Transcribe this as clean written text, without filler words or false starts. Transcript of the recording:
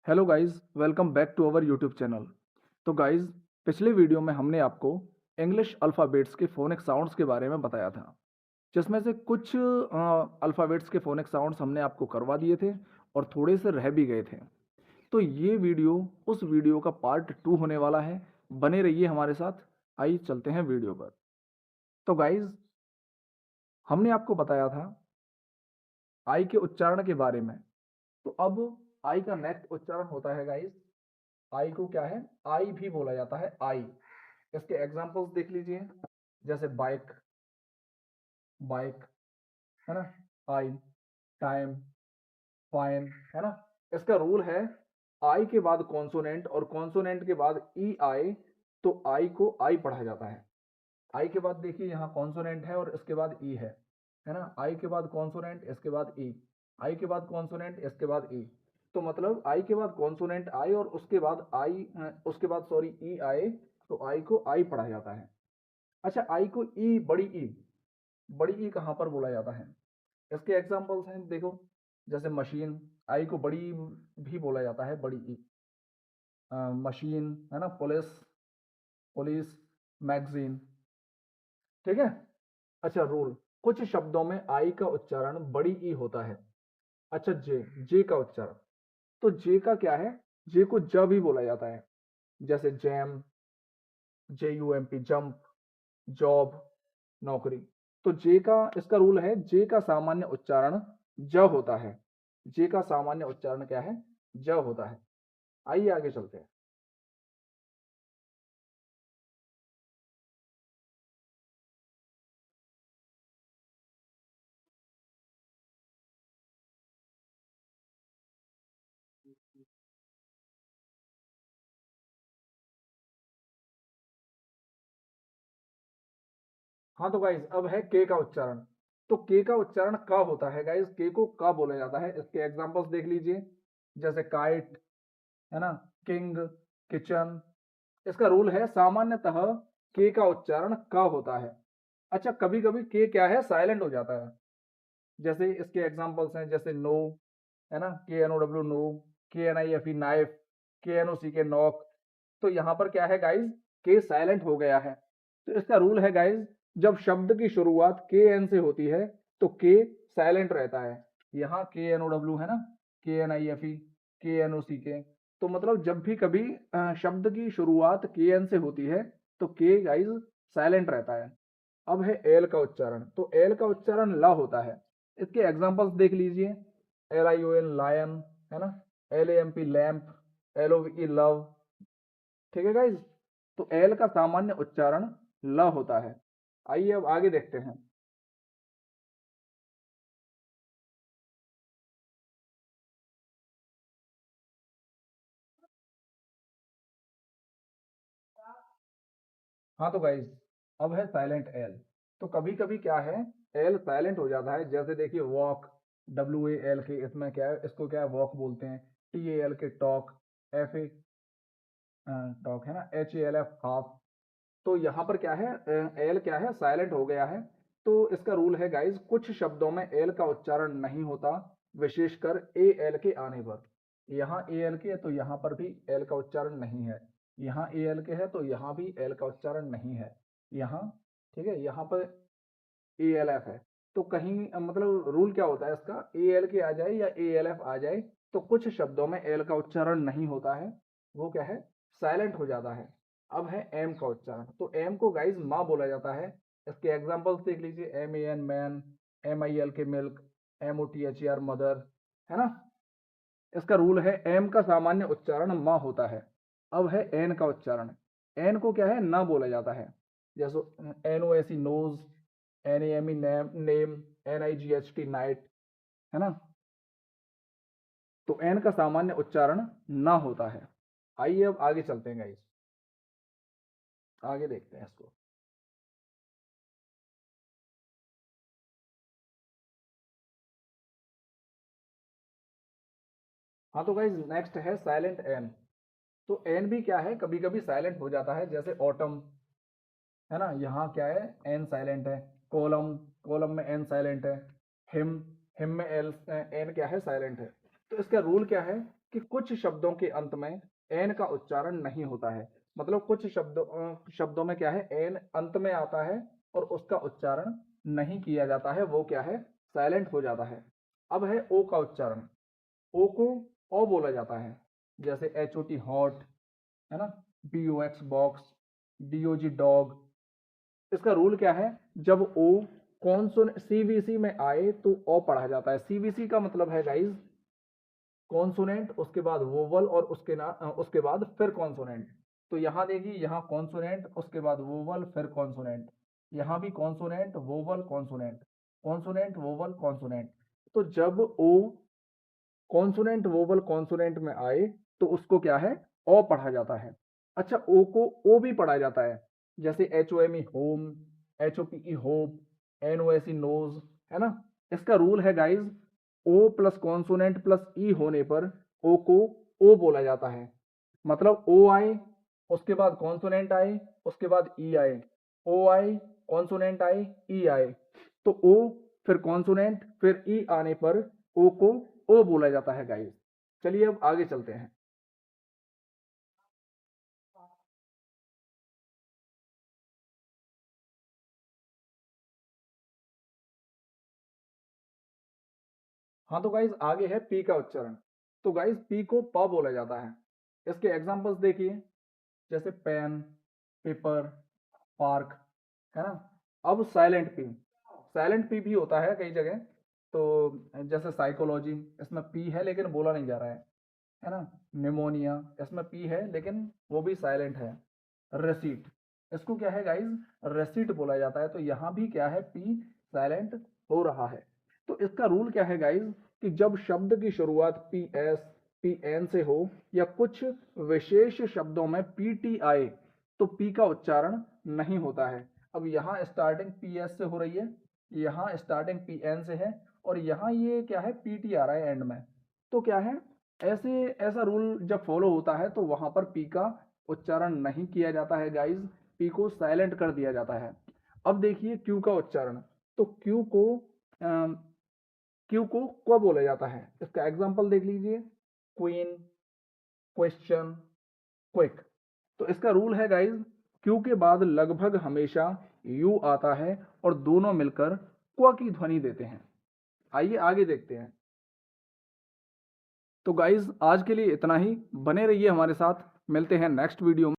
Hello guys, welcome back to our YouTube channel. तो guys, पिछले video में हमने आपको इंग्लिश अल्फ़ाबेट्स के फोनिक साउंड्स के बारे में बताया था, जिसमें से कुछ अल्फ़ाबेट्स के फोनिक साउंड्स हमने आपको करवा दिए थे और थोड़े से रह भी गए थे। तो ये वीडियो उस वीडियो का पार्ट 2 होने वाला है। बने रहिए हमारे साथ। आइए चलते हैं वीडियो पर। तो गाइस, हमने आपको बताया था आई के उच्चारण के बारे में। तो अब आई का नेक्स्ट उच्चारण होता है गाइस, आई को क्या है, आई भी बोला जाता है आई। इसके एग्जांपल्स देख लीजिए, जैसे बाइक, बाइक है ना, आई, टाइम, फाइन है ना। इसका रूल है, आई के बाद कॉन्सोनेंट और कॉन्सोनेंट के बाद ई आए तो आई को आई पढ़ा जाता है। आई के बाद देखिए यहाँ कॉन्सोनेंट है और इसके बाद ई है ना। आई के बाद कॉन्सोनेंट, इसके बाद ई, आई के बाद कॉन्सोनेंट, इसके बाद ई। तो मतलब आई के बाद कॉन्सोनेंट आए और उसके बाद आई, उसके बाद सॉरी ई आए तो आई को आई पढ़ा जाता है। अच्छा, आई को ई, बड़ी ई कहाँ पर बोला जाता है? इसके एग्जांपल्स हैं, देखो, जैसे मशीन, आई को बड़ी भी बोला जाता है, बड़ी ई। मशीन है ना, पुलिस, पुलिस, मैगजीन। ठीक है। अच्छा, रूल, कुछ शब्दों में आई का उच्चारण बड़ी ई होता है। अच्छा, जे, जे का उच्चारण, तो जे का क्या है, जे को ज भी बोला जाता है, जैसे jam, J U M P, jump, job, नौकरी। तो जे का, इसका रूल है, जे का सामान्य उच्चारण ज होता है। जे का सामान्य उच्चारण क्या है, ज होता है। आइए आगे चलते हैं। हाँ तो गाइज, अब है के का उच्चारण। तो के का उच्चारण का होता है गाइज, के को का बोला जाता है। इसके एग्जांपल्स देख लीजिए, जैसे काइट है ना, किंग, किचन। इसका रूल है, सामान्यतः के का उच्चारण का होता है। अच्छा, कभी कभी के क्या है, साइलेंट हो जाता है। जैसे इसके एग्जांपल्स हैं, जैसे नो है ना, K N O W, know, K N I F E, knife, K N O C K, knock. तो यहाँ पर क्या है गाइज, के साइलेंट हो गया है। तो इसका रूल है गाइज, जब शब्द की शुरुआत के एन से होती है तो के साइलेंट रहता है। यहाँ के एन ओ डब्ल्यू है ना, के एन आई एफ ई, के एन ओ सी के। तो मतलब जब भी कभी शब्द की शुरुआत के एन से होती है तो के गाइज साइलेंट रहता है। अब है एल का उच्चारण। तो एल का उच्चारण ला होता है। इसके एग्जांपल्स देख लीजिए, L I O N, lion है ना, L A M P, lamp, L O E, love. ठीक है गाइज। तो एल का सामान्य उच्चारण ल होता है। आइए अब आगे देखते हैं। हाँ तो गाइज, अब है साइलेंट एल। तो कभी कभी क्या है, एल साइलेंट हो जाता है। जैसे देखिए वॉक, डब्ल्यू ए एल के, इसमें क्या है, इसको क्या है, वॉक बोलते हैं। टी ए एल के, टॉक, एफ ए, टॉक है ना, H A L F, half. तो यहाँ पर क्या है, एल क्या है, साइलेंट हो गया है। तो इसका रूल है गाइज, कुछ शब्दों में एल का उच्चारण नहीं होता, विशेषकर ए एल के आने पर। यहाँ ए एल के है तो यहाँ पर भी एल का उच्चारण नहीं है। यहाँ ए एल के है तो यहाँ भी एल का उच्चारण नहीं है। यहाँ, ठीक है, यहाँ पर ए एल एफ है। तो कहीं मतलब रूल क्या होता है इसका, ए एल के आ जाए या ए एल एफ आ जाए तो कुछ शब्दों में एल का उच्चारण नहीं होता है, वो क्या है, साइलेंट हो जाता है। अब है एम का उच्चारण। तो एम को गाइज माँ बोला जाता है। इसके एग्जांपल्स देख लीजिए, M A N, man, M I L K, milk, M O T H E R, mother है ना। इसका रूल है, एम का सामान्य उच्चारण माँ होता है। अब है एन का उच्चारण। एन को क्या है, ना बोला जाता है। जैसे N O S E, nose, N A M E, name, name, N I G H T, night है ना। तो एन का सामान्य उच्चारण ना होता है। आइए अब आगे चलते हैं गाइस, आगे देखते हैं इसको। हाँ तो गाइस, नेक्स्ट है साइलेंट एन। तो एन भी क्या है, कभी कभी साइलेंट हो जाता है, जैसे ऑटम है ना, यहाँ क्या है, एन साइलेंट है। कॉलम, कॉलम में एन साइलेंट है। हिम, हिम में एल, एन क्या है, साइलेंट है। तो इसका रूल क्या है कि कुछ शब्दों के अंत में एन का उच्चारण नहीं होता है। मतलब कुछ शब्दों में क्या है, एन अंत में आता है और उसका उच्चारण नहीं किया जाता है, वो क्या है, साइलेंट हो जाता है। अब है ओ का उच्चारण। ओ को ओ बोला जाता है, जैसे एच ओ टी हॉट, है ना, B O X box, D O G dog. इसका रूल क्या है, जब ओ कॉन्सोनेंट सीवीसी में आए तो ओ पढ़ा जाता है। सीवीसी का मतलब है गाइज कॉन्सोनेंट, उसके बाद वोवल और उसके बाद फिर कॉन्सोनेंट। तो यहाँ देखिए, यहाँ कॉन्सोनेंट, उसके बाद वोवल, फिर कॉन्सोनेंट। यहाँ भी consonant vowel consonant, consonant vowel consonant. तो जब ओ कॉन्सोनेंट वोवल कॉन्सोनेंट में आए तो उसको क्या है, ओ पढ़ा जाता है। अच्छा, ओ को ओ भी पढ़ा जाता है, जैसे H O M E home, H O P E hope, N O S E nose, है ना। इसका रूल है guys, O plus consonant plus E होने पर ओ को ओ बोला जाता है। मतलब ओ आए, उसके बाद कॉन्सोनेंट आए, उसके बाद ई आए, ओ आए, कॉन्सोनेंट आए, ई आए, तो ओ फिर कॉन्सोनेंट फिर ई आने पर ओ को ओ बोला जाता है गाइस। चलिए अब आगे चलते हैं। हाँ, तो गाइस आगे है पी का उच्चारण। तो गाइस पी को प बोला जाता है। इसके एग्जांपल्स देखिए, जैसे पेन, पेपर, पार्क, है ना। अब साइलेंट पी, साइलेंट पी भी होता है कई जगह। तो जैसे साइकोलॉजी, इसमें पी है लेकिन बोला नहीं जा रहा है ना। निमोनिया, इसमें पी है लेकिन वो भी साइलेंट है। रेसीट, इसको क्या है गाइज, रेसीट बोला जाता है। तो यहाँ भी क्या है, पी साइलेंट हो रहा है। तो इसका रूल क्या है गाइज, कि जब शब्द की शुरुआत पी एस पी एन से हो या कुछ विशेष शब्दों में पी टी आए तो पी का उच्चारण नहीं होता है। अब यहाँ स्टार्टिंग पी एस से हो रही है, यहाँ स्टार्टिंग पी एन से है, और यहाँ ये क्या है, पी टी आ रहा है एंड में। तो क्या है, ऐसे ऐसा रूल जब फॉलो होता है तो वहां पर पी का उच्चारण नहीं किया जाता है गाइज, पी को साइलेंट कर दिया जाता है। अब देखिए क्यू का उच्चारण। तो क्यू को क्या बोला जाता है, इसका एग्जांपल देख लीजिए, क्वीन, क्वेश्चन, क्विक। तो इसका रूल है गाइज, क्यू के बाद लगभग हमेशा यू आता है और दोनों मिलकर क्वा की ध्वनि देते हैं। आइए आगे देखते हैं। तो गाइज आज के लिए इतना ही, बने रहिए हमारे साथ, मिलते हैं नेक्स्ट वीडियो में।